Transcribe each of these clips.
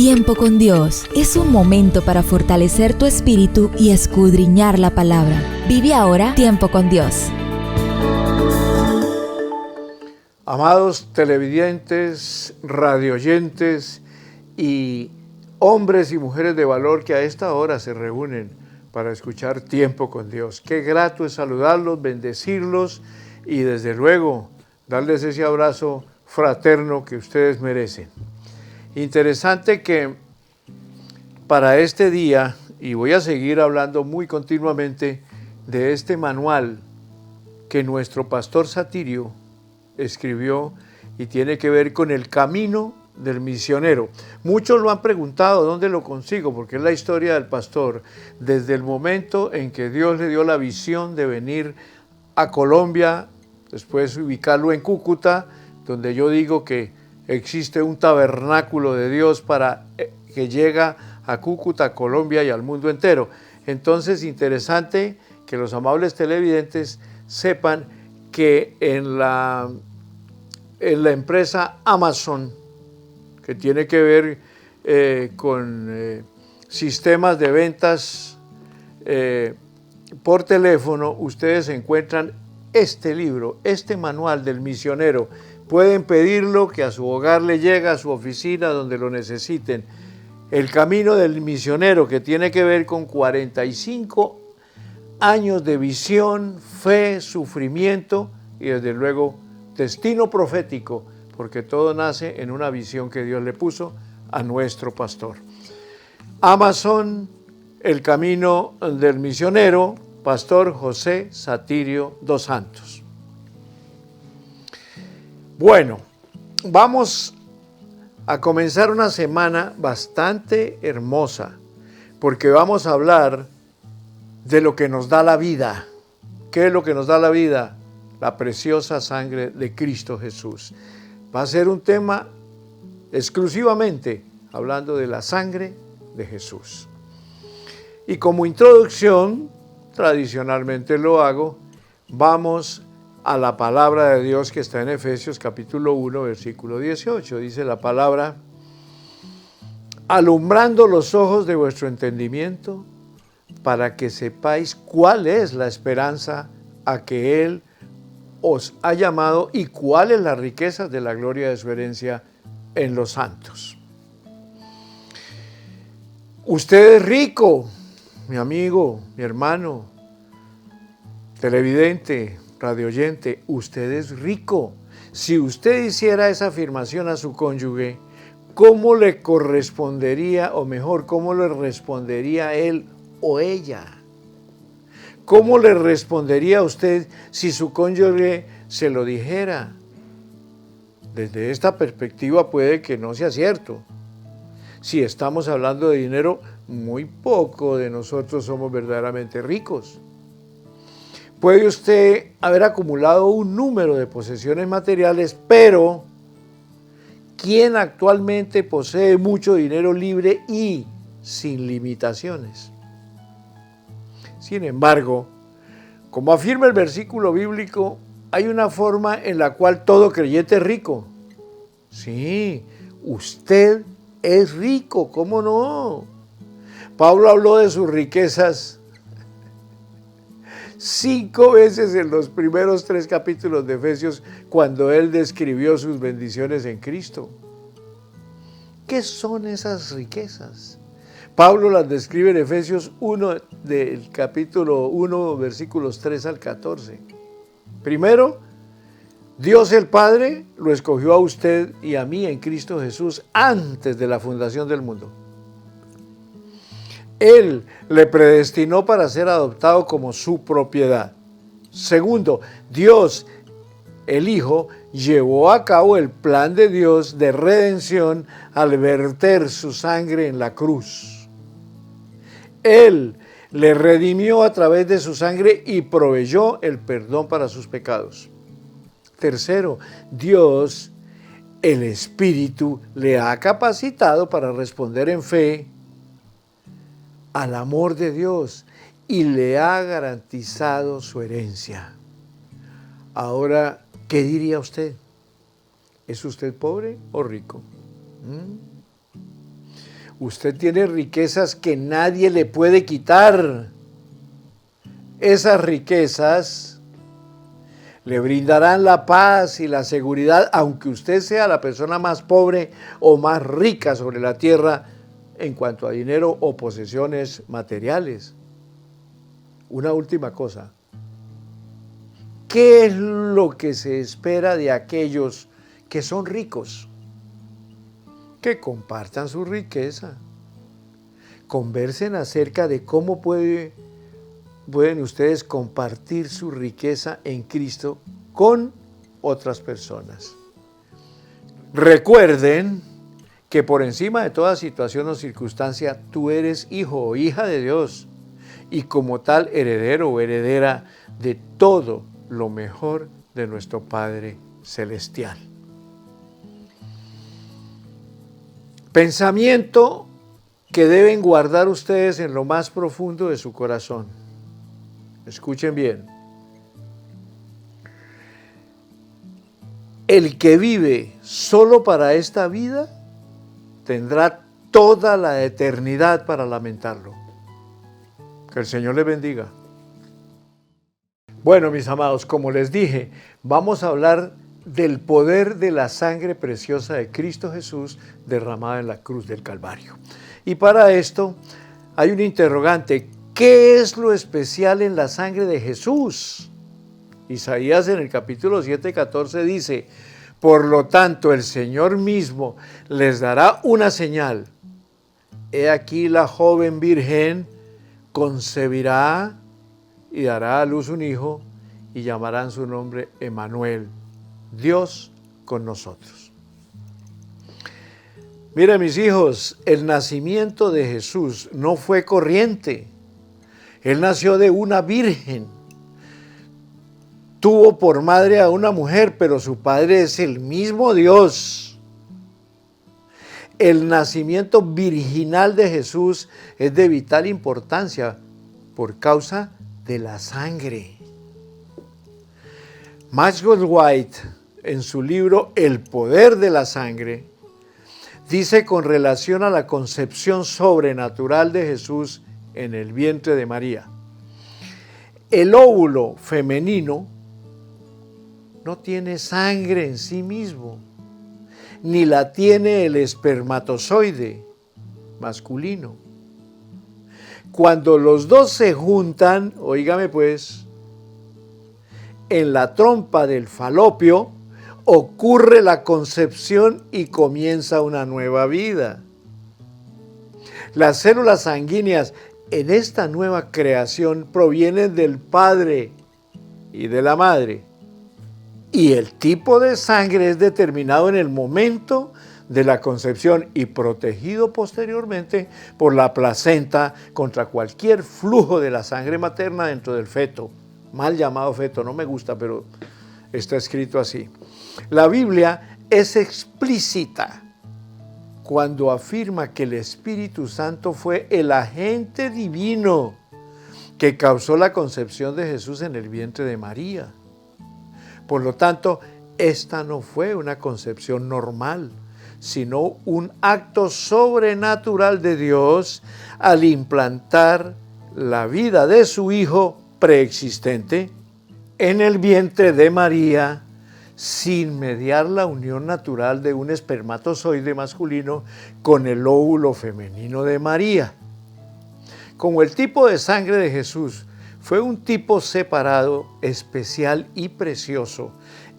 Tiempo con Dios es un momento para fortalecer tu espíritu y escudriñar la palabra. Vive ahora Tiempo con Dios. Amados televidentes, radioyentes y hombres y mujeres de valor que a esta hora se reúnen para escuchar Tiempo con Dios. Qué grato es saludarlos, bendecirlos y desde luego darles ese abrazo fraterno que ustedes merecen. Interesante que para este día, y voy a seguir hablando muy continuamente de este manual que nuestro pastor Satirio escribió y tiene que ver con el camino del misionero. Muchos lo han preguntado, ¿dónde lo consigo? Porque es la historia del pastor, desde el momento en que Dios le dio la visión de venir a Colombia, después ubicarlo en Cúcuta, donde yo digo que existe un tabernáculo de Dios para que llega a Cúcuta, Colombia y al mundo entero. Entonces, interesante que los amables televidentes sepan que en la empresa Amazon, que tiene que ver con sistemas de ventas por teléfono, ustedes encuentran este libro, este manual del misionero. Pueden pedirlo, que a su hogar le llega, a su oficina, donde lo necesiten. El camino del misionero, que tiene que ver con 45 años de visión, fe, sufrimiento y desde luego destino profético, porque todo nace en una visión que Dios le puso a nuestro pastor. Amazon, el camino del misionero, Pastor José Satirio dos Santos. Bueno, vamos a comenzar una semana bastante hermosa, porque vamos a hablar de lo que nos da la vida. ¿Qué es lo que nos da la vida? La preciosa sangre de Cristo Jesús. Va a ser un tema exclusivamente hablando de la sangre de Jesús. Y como introducción, tradicionalmente lo hago, vamos a la palabra de Dios que está en Efesios capítulo 1, versículo 18. Dice la palabra: alumbrando los ojos de vuestro entendimiento, para que sepáis cuál es la esperanza a que Él os ha llamado y cuáles las riquezas de la gloria de su herencia en los santos. Usted es rico, mi amigo, mi hermano, televidente, radioyente, usted es rico. Si usted hiciera esa afirmación a su cónyuge, ¿cómo le correspondería, o mejor, cómo le respondería él o ella? ¿Cómo le respondería a usted si su cónyuge se lo dijera? Desde esta perspectiva puede que no sea cierto. Si estamos hablando de dinero, muy poco de nosotros somos verdaderamente ricos. Puede usted haber acumulado un número de posesiones materiales, pero ¿quién actualmente posee mucho dinero libre y sin limitaciones? Sin embargo, como afirma el versículo bíblico, hay una forma en la cual todo creyente es rico. Sí, usted es rico, ¿cómo no? Pablo habló de sus riquezas 5 veces en los primeros 3 capítulos de Efesios, cuando él describió sus bendiciones en Cristo. ¿Qué son esas riquezas? Pablo las describe en Efesios 1, del capítulo 1, versículos 3 al 14. Primero, Dios el Padre lo escogió a usted y a mí en Cristo Jesús antes de la fundación del mundo. Él le predestinó para ser adoptado como su propiedad. Segundo, Dios, el Hijo, llevó a cabo el plan de Dios de redención al verter su sangre en la cruz. Él le redimió a través de su sangre y proveyó el perdón para sus pecados. Tercero, Dios, el Espíritu, le ha capacitado para responder en fe al amor de Dios y le ha garantizado su herencia. Ahora, ¿qué diría usted? ¿Es usted pobre o rico? Usted tiene riquezas que nadie le puede quitar. Esas riquezas le brindarán la paz y la seguridad, aunque usted sea la persona más pobre o más rica sobre la tierra en cuanto a dinero o posesiones materiales. Una última cosa. ¿Qué es lo que se espera de aquellos que son ricos? Que compartan su riqueza. Conversen acerca de cómo pueden ustedes compartir su riqueza en Cristo con otras personas. Recuerden que por encima de toda situación o circunstancia, tú eres hijo o hija de Dios y como tal heredero o heredera de todo lo mejor de nuestro Padre Celestial. Pensamiento que deben guardar ustedes en lo más profundo de su corazón. Escuchen bien. El que vive solo para esta vida tendrá toda la eternidad para lamentarlo. Que el Señor les bendiga. Bueno, mis amados, como les dije, vamos a hablar del poder de la sangre preciosa de Cristo Jesús derramada en la cruz del Calvario. Y para esto hay un interrogante. ¿Qué es lo especial en la sangre de Jesús? Isaías en el capítulo 7:14 dice: por lo tanto, el Señor mismo les dará una señal. He aquí la joven virgen concebirá y dará a luz un hijo y llamarán su nombre Emmanuel, Dios con nosotros. Mira, mis hijos, el nacimiento de Jesús no fue corriente. Él nació de una virgen. Tuvo por madre a una mujer, pero su padre es el mismo Dios. El nacimiento virginal de Jesús es de vital importancia por causa de la sangre. Maxwell White, en su libro El poder de la sangre, dice con relación a la concepción sobrenatural de Jesús en el vientre de María: el óvulo femenino no tiene sangre en sí mismo, ni la tiene el espermatozoide masculino. Cuando los dos se juntan, óigame pues, en la trompa del falopio, ocurre la concepción y comienza una nueva vida. Las células sanguíneas en esta nueva creación provienen del padre y de la madre. Y el tipo de sangre es determinado en el momento de la concepción y protegido posteriormente por la placenta contra cualquier flujo de la sangre materna dentro del feto. Mal llamado feto, no me gusta, pero está escrito así. La Biblia es explícita cuando afirma que el Espíritu Santo fue el agente divino que causó la concepción de Jesús en el vientre de María. Por lo tanto, esta no fue una concepción normal, sino un acto sobrenatural de Dios al implantar la vida de su Hijo preexistente en el vientre de María, sin mediar la unión natural de un espermatozoide masculino con el óvulo femenino de María. Como el tipo de sangre de Jesús fue un tipo separado, especial y precioso,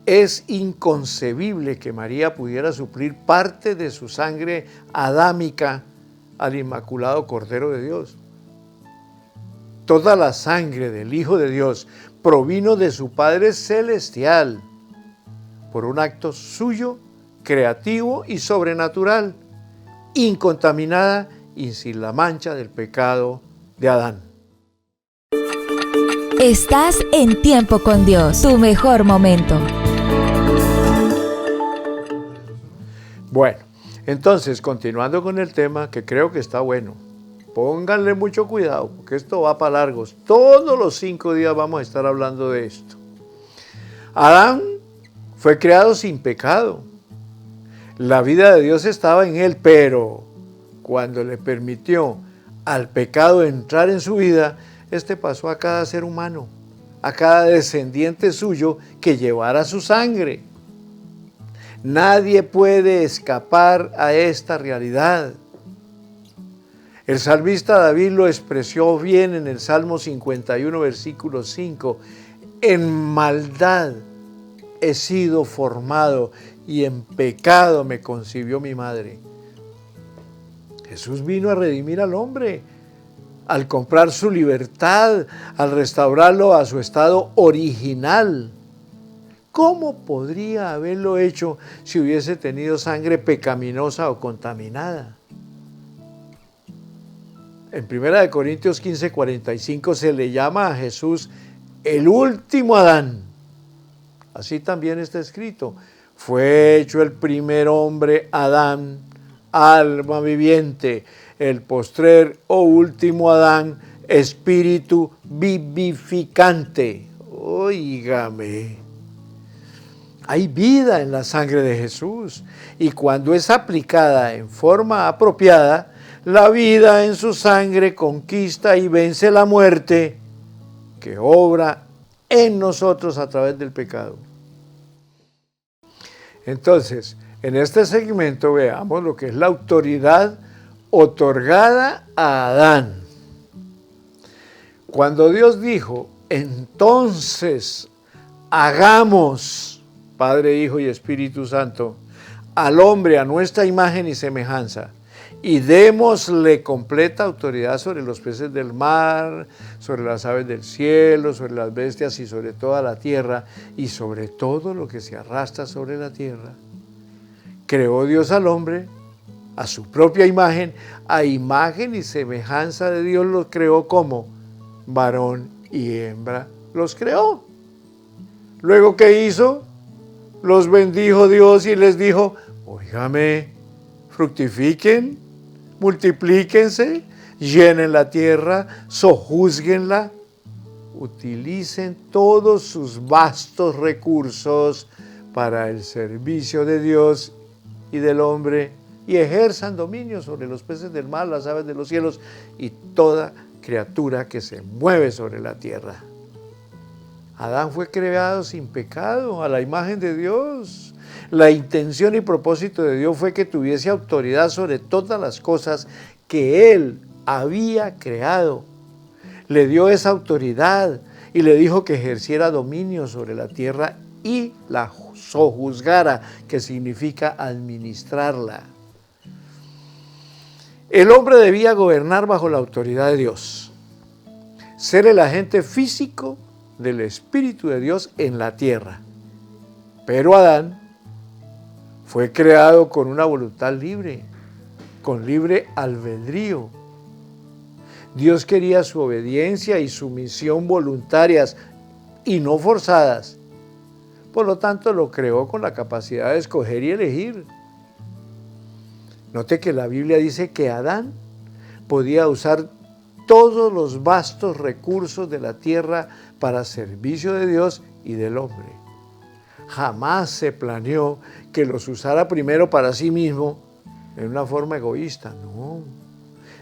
es inconcebible que María pudiera suplir parte de su sangre adámica al Inmaculado Cordero de Dios. Toda la sangre del Hijo de Dios provino de su Padre Celestial por un acto suyo, creativo y sobrenatural, incontaminada y sin la mancha del pecado de Adán. Estás en Tiempo con Dios, tu mejor momento. Bueno, entonces, continuando con el tema, que creo que está bueno, pónganle mucho cuidado, porque esto va para largos. Todos los 5 días vamos a estar hablando de esto. Adán fue creado sin pecado. La vida de Dios estaba en él, pero cuando le permitió al pecado entrar en su vida, este pasó a cada ser humano, a cada descendiente suyo que llevara su sangre. Nadie puede escapar a esta realidad. El salmista David lo expresó bien en el Salmo 51, versículo 5. En maldad he sido formado y en pecado me concibió mi madre. Jesús vino a redimir al hombre, al comprar su libertad, al restaurarlo a su estado original. ¿Cómo podría haberlo hecho si hubiese tenido sangre pecaminosa o contaminada? En 1 Corintios 15, 45 se le llama a Jesús el último Adán. Así también está escrito. Fue hecho el primer hombre, Adán, alma viviente, el postrer o último Adán, espíritu vivificante. Óigame, hay vida en la sangre de Jesús y cuando es aplicada en forma apropiada, la vida en su sangre conquista y vence la muerte que obra en nosotros a través del pecado. Entonces, en este segmento veamos lo que es la autoridad otorgada a Adán. Cuando Dios dijo, entonces hagamos, Padre, Hijo y Espíritu Santo, al hombre a nuestra imagen y semejanza, y démosle completa autoridad sobre los peces del mar, sobre las aves del cielo, sobre las bestias y sobre toda la tierra, y sobre todo lo que se arrastra sobre la tierra. Creó Dios al hombre a su propia imagen, a imagen y semejanza de Dios los creó como varón y hembra los creó. Luego, ¿qué hizo? Los bendijo Dios y les dijo, óigame, fructifiquen, multiplíquense, llenen la tierra, sojúzguenla, utilicen todos sus vastos recursos para el servicio de Dios y del hombre y ejerzan dominio sobre los peces del mar, las aves de los cielos y toda criatura que se mueve sobre la tierra. Adán fue creado sin pecado, a la imagen de Dios. La intención y propósito de Dios fue que tuviese autoridad sobre todas las cosas que Él había creado. Le dio esa autoridad y le dijo que ejerciera dominio sobre la tierra y la sojuzgara, que significa administrarla. El hombre debía gobernar bajo la autoridad de Dios, ser el agente físico del Espíritu de Dios en la tierra. Pero Adán fue creado con una voluntad libre, con libre albedrío. Dios quería su obediencia y sumisión voluntarias y no forzadas. Por lo tanto, lo creó con la capacidad de escoger y elegir. Note que la Biblia dice que Adán podía usar todos los vastos recursos de la tierra para servicio de Dios y del hombre. Jamás se planeó que los usara primero para sí mismo en una forma egoísta. No,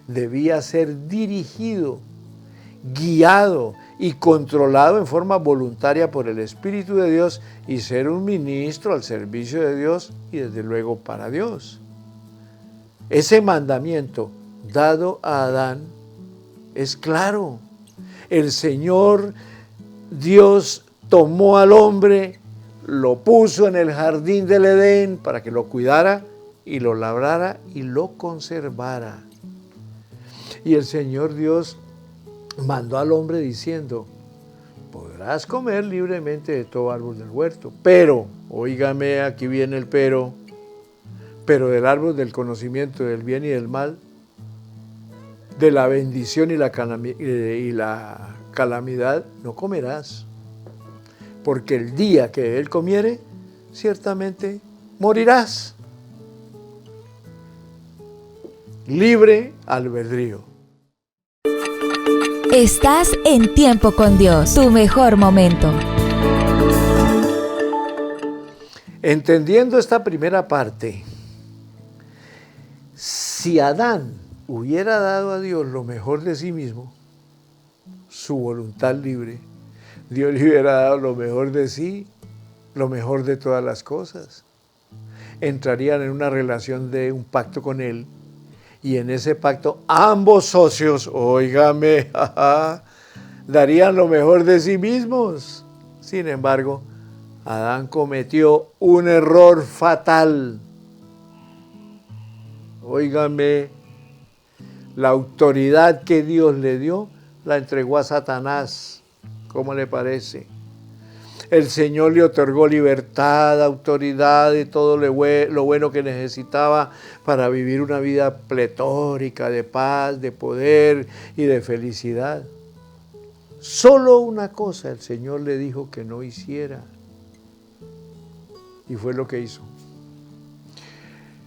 debía ser dirigido, guiado y controlado en forma voluntaria por el Espíritu de Dios y ser un ministro al servicio de Dios y desde luego para Dios. Ese mandamiento dado a Adán es claro. El Señor Dios tomó al hombre, lo puso en el jardín del Edén para que lo cuidara y lo labrara y lo conservara. Y el Señor Dios mandó al hombre diciendo, podrás comer libremente de todo árbol del huerto, pero, óigame, aquí viene el pero del árbol del conocimiento del bien y del mal, de la bendición y la calamidad, no comerás, porque el día que él comiere, ciertamente morirás. Libre albedrío. Estás en Tiempo con Dios, tu mejor momento. Entendiendo esta primera parte, si Si Adán hubiera dado a Dios lo mejor de sí mismo, su voluntad libre, Dios le hubiera dado lo mejor de sí, lo mejor de todas las cosas. Entrarían en una relación de un pacto con Él, y en ese pacto ambos socios, óigame, darían lo mejor de sí mismos. Sin embargo, Adán cometió un error fatal. Óigame, la autoridad que Dios le dio la entregó a Satanás. ¿Cómo le parece? El Señor le otorgó libertad, autoridad y todo lo bueno que necesitaba para vivir una vida pletórica de paz, de poder y de felicidad. Solo una cosa el Señor le dijo que no hiciera, y fue lo que hizo.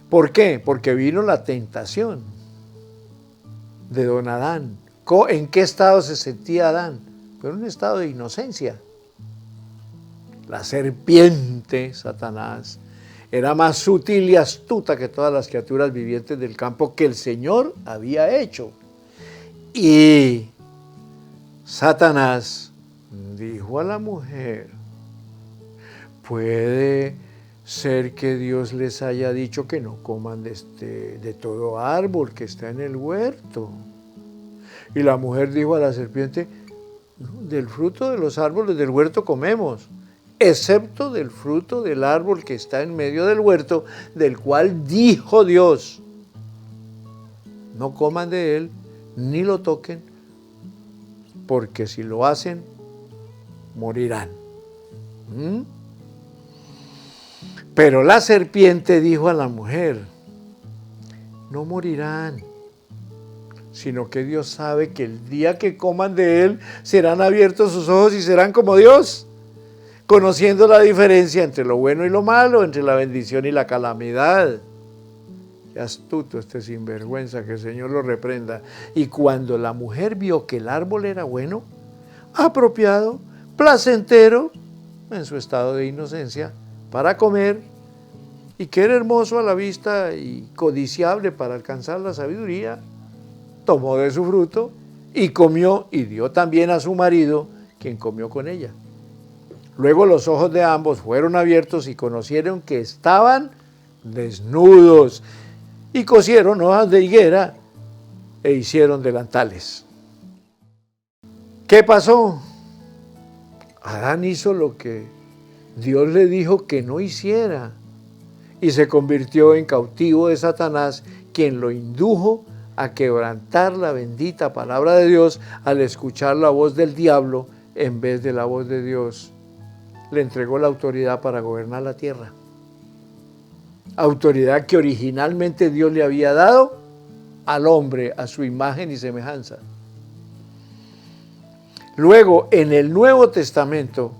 ¿Por qué? Porque vino la tentación de don Adán. ¿En qué estado se sentía Adán? Pero en un estado de inocencia. La serpiente, Satanás, era más sutil y astuta que todas las criaturas vivientes del campo que el Señor había hecho. Y Satanás dijo a la mujer: puede ser que Dios les haya dicho que no coman de todo árbol que está en el huerto. Y la mujer dijo a la serpiente: del fruto de los árboles del huerto comemos, excepto del fruto del árbol que está en medio del huerto, del cual dijo Dios: no coman de él, ni lo toquen, porque si lo hacen, morirán. Pero la serpiente dijo a la mujer: no morirán, sino que Dios sabe que el día que coman de él, serán abiertos sus ojos y serán como Dios, conociendo la diferencia entre lo bueno y lo malo, entre la bendición y la calamidad. Qué astuto este sinvergüenza, que el Señor lo reprenda. Y cuando la mujer vio que el árbol era bueno, apropiado, placentero, en su estado de inocencia, para comer, y que era hermoso a la vista y codiciable para alcanzar la sabiduría, tomó de su fruto y comió, y dio también a su marido, quien comió con ella. Luego los ojos de ambos fueron abiertos y conocieron que estaban desnudos, y cosieron hojas de higuera e hicieron delantales. ¿Qué pasó? Adán hizo lo que Dios le dijo que no hiciera, y se convirtió en cautivo de Satanás, quien lo indujo a quebrantar la bendita palabra de Dios al escuchar la voz del diablo en vez de la voz de Dios. Le entregó la autoridad para gobernar la tierra. Autoridad que originalmente Dios le había dado al hombre a su imagen y semejanza. Luego, en el Nuevo Testamento,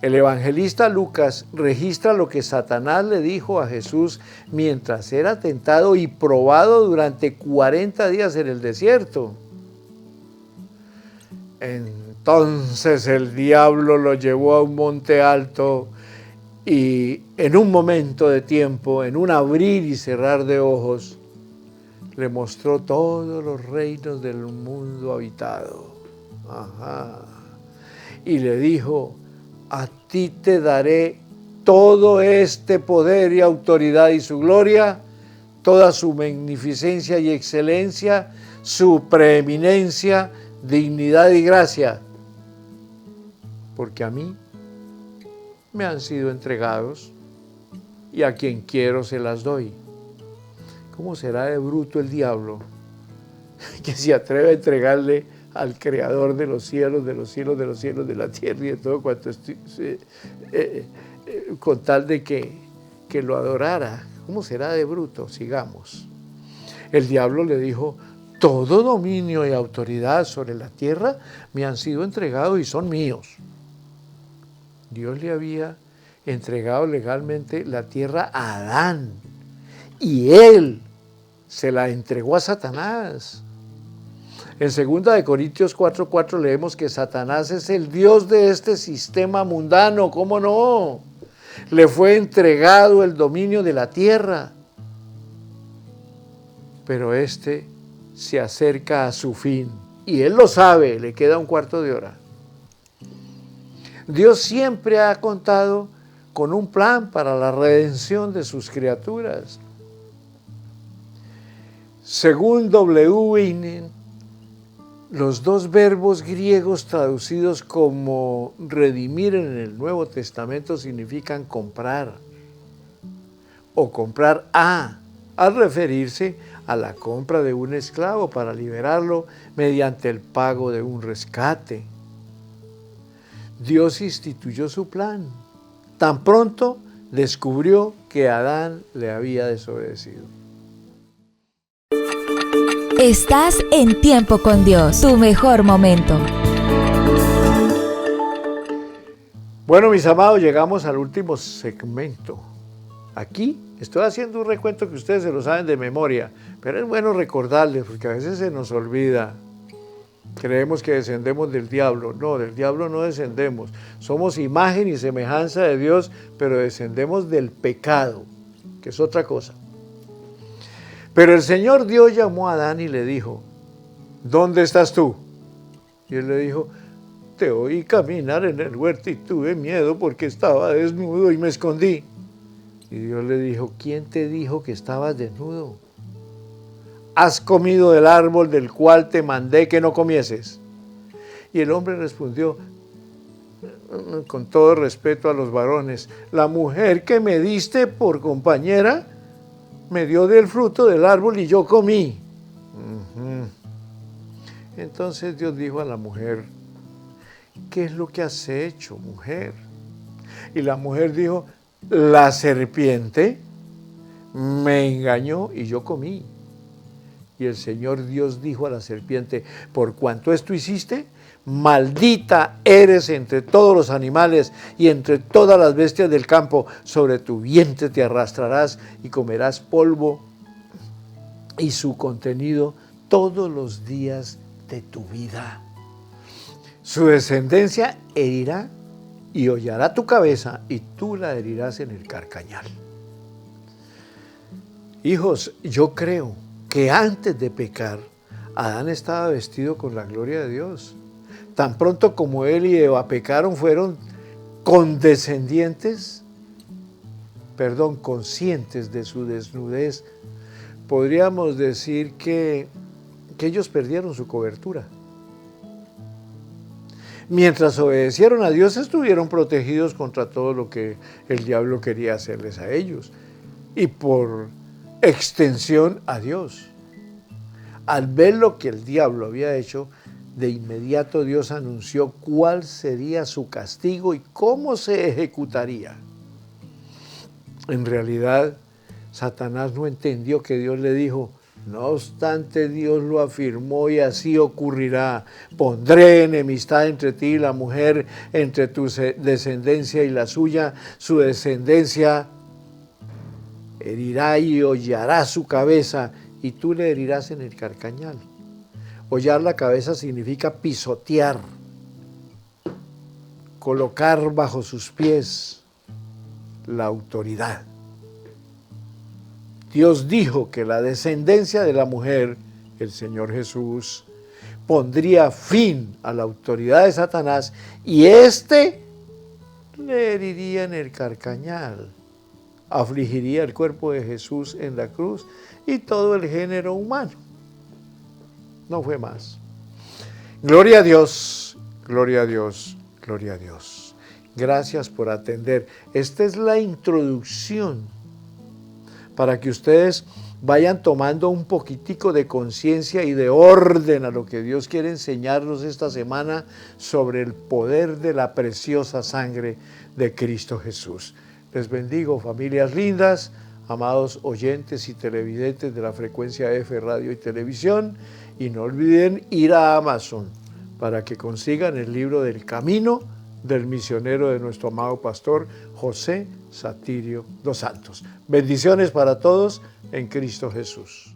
el evangelista Lucas registra lo que Satanás le dijo a Jesús mientras era tentado y probado durante 40 días en el desierto. Entonces el diablo lo llevó a un monte alto y en un momento de tiempo, en un abrir y cerrar de ojos, le mostró todos los reinos del mundo habitado. Y le dijo: a ti te daré todo este poder y autoridad y su gloria, toda su magnificencia y excelencia, su preeminencia, dignidad y gracia, porque a mí me han sido entregados y a quien quiero se las doy. ¿Cómo será de bruto el diablo que se atreve a entregarle al Creador de los cielos, de los cielos, de los cielos, de la tierra y de todo cuanto con tal de que lo adorara? ¿Cómo será de bruto? Sigamos. El diablo le dijo: todo dominio y autoridad sobre la tierra me han sido entregados y son míos. Dios le había entregado legalmente la tierra a Adán y él se la entregó a Satanás. En 2 Corintios 4:4 leemos que Satanás es el Dios de este sistema mundano. ¿Cómo no? Le fue entregado el dominio de la tierra. pero este se acerca a su fin. Y él lo sabe, le queda un cuarto de hora. Dios siempre ha contado con un plan para la redención de sus criaturas. Según W. Winen, los dos verbos griegos traducidos como redimir en el Nuevo Testamento significan comprar o comprar al referirse a la compra de un esclavo para liberarlo mediante el pago de un rescate. Dios instituyó su plan. Tan pronto descubrió que Adán le había desobedecido. Estás en Tiempo con Dios, tu mejor momento. Bueno, mis amados, llegamos al último segmento. Aquí estoy haciendo un recuento que ustedes se lo saben de memoria, pero es bueno recordarles porque a veces se nos olvida. Creemos que descendemos del diablo. No, del diablo no descendemos. Somos imagen y semejanza de Dios, pero descendemos del pecado, que es otra cosa. Pero el Señor Dios llamó a Adán y le dijo, ¿dónde estás tú? Y él le dijo, te oí caminar en el huerto y tuve miedo porque estaba desnudo y me escondí. Y Dios le dijo, ¿quién te dijo que estabas desnudo? ¿Has comido del árbol del cual te mandé que no comieses? Y el hombre respondió, con todo respeto a los varones, la mujer que me diste por compañera me dio del fruto del árbol y yo comí. Entonces Dios dijo a la mujer, ¿qué es lo que has hecho, mujer? Y la mujer dijo, la serpiente me engañó y yo comí. Y el Señor Dios dijo a la serpiente, por cuanto esto hiciste, maldita eres entre todos los animales y entre todas las bestias del campo, sobre tu vientre te arrastrarás y comerás polvo y su contenido todos los días de tu vida. Su descendencia herirá y hollará tu cabeza y tú la herirás en el carcañal. Hijos, yo creo que antes de pecar, Adán estaba vestido con la gloria de Dios. Tan pronto como él y Eva pecaron, fueron conscientes de su desnudez. Podríamos decir que ellos perdieron su cobertura. Mientras obedecieron a Dios, estuvieron protegidos contra todo lo que el diablo quería hacerles a ellos. Y por extensión a Dios. Al ver lo que el diablo había hecho, de inmediato Dios anunció cuál sería su castigo y cómo se ejecutaría. En realidad, Satanás no entendió que Dios le dijo, no obstante Dios lo afirmó y así ocurrirá. Pondré enemistad entre ti y la mujer, entre tu descendencia y la suya, su descendencia herirá y hollará su cabeza y tú le herirás en el carcañal. Hollar la cabeza significa pisotear, colocar bajo sus pies la autoridad. Dios dijo que la descendencia de la mujer, el Señor Jesús, pondría fin a la autoridad de Satanás y éste le heriría en el carcañal. Afligiría el cuerpo de Jesús en la cruz y todo el género humano. No fue más. Gloria a Dios, gloria a Dios, gloria a Dios. Gracias por atender. Esta es la introducción para que ustedes vayan tomando un poquitico de conciencia y de orden a lo que Dios quiere enseñarnos esta semana sobre el poder de la preciosa sangre de Cristo Jesús. Les bendigo, familias lindas, amados oyentes y televidentes de la frecuencia F Radio y Televisión, y no olviden ir a Amazon para que consigan el libro del Camino del misionero de nuestro amado pastor José Satirio dos Santos. Bendiciones para todos en Cristo Jesús.